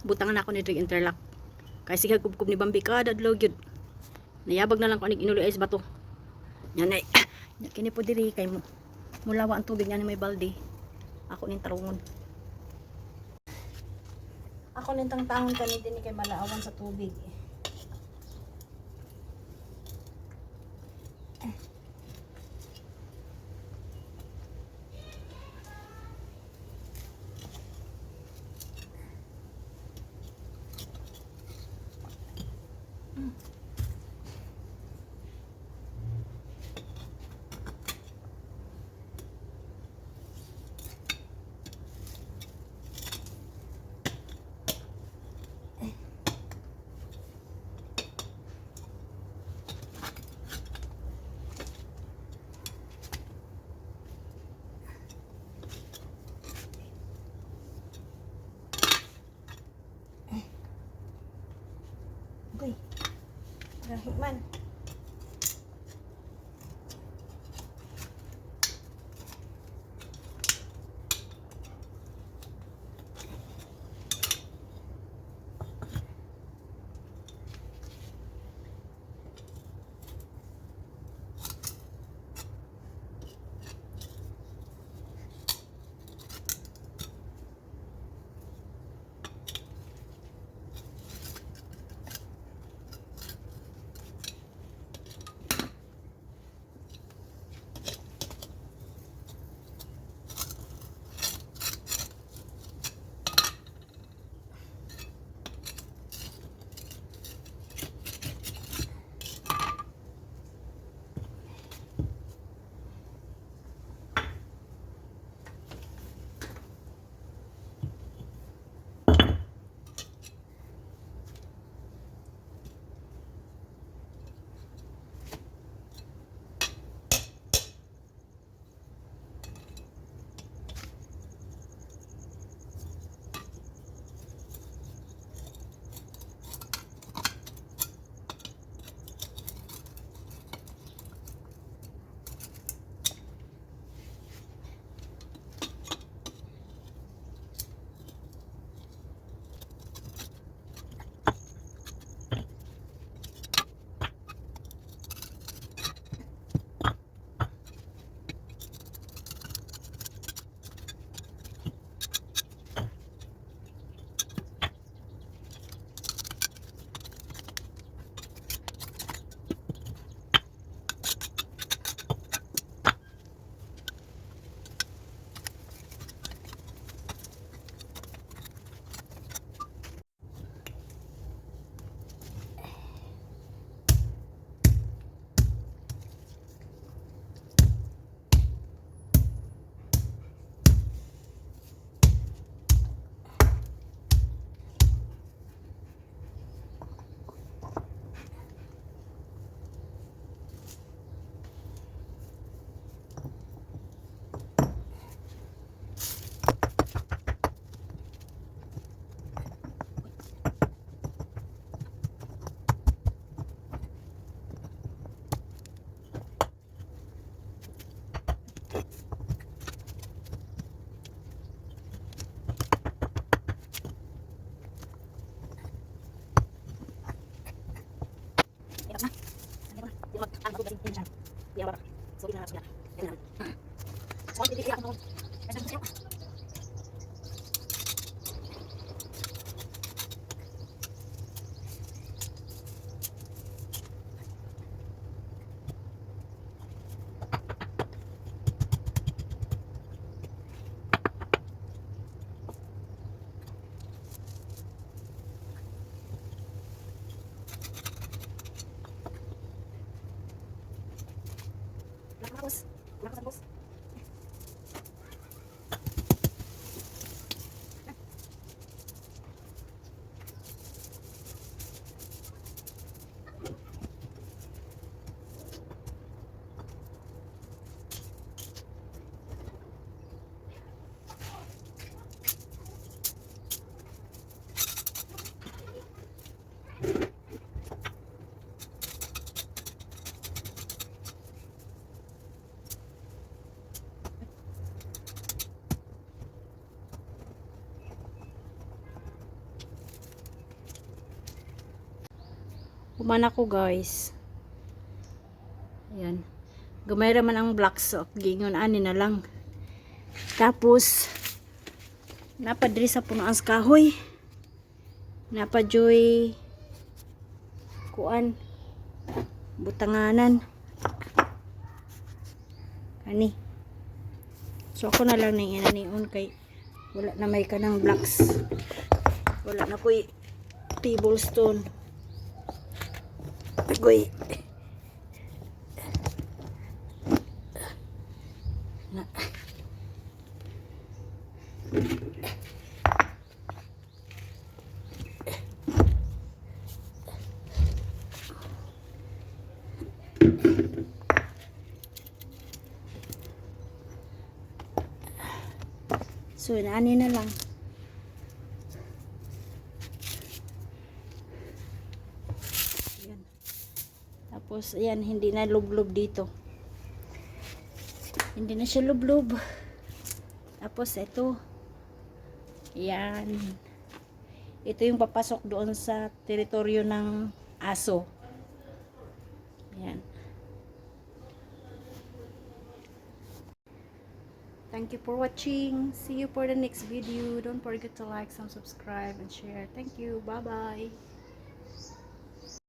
Butangan ako ni Drig Interlock. Kaya sige kubkub ni Bambi kada adlaw gyud. Nayabag na lang ko anig inuloy is bato. Yan ay. Kini po diri kay mo. Mulawa ang tubig nga ni may balde. Ako ning tarungon. Ako ning tangtangon kani din kay malaawan sa tubig. Uy, lahit man. Bos. Bos. Human ako guys. Ayan. Gamay raman ang blocks. So, gingon ani na lang. Tapos, napadri sa puno ang kahoy. Napadjoy kuan. Butanganan. Ani. So, ako na lang nang inaniun kay wala na may kanang blocks. Wala na ko'y tablestone. Agoy. Na. So, inaani na lang. Ayan. Tapos, ayan, hindi na lublob dito. Hindi na siya lublob. Tapos, ito. Ayan. Ito yung papasok doon sa teritoryo ng aso. Ayan. Thank you for watching. See you for the next video. Don't forget to like, subscribe, and share. Thank you. Bye-bye.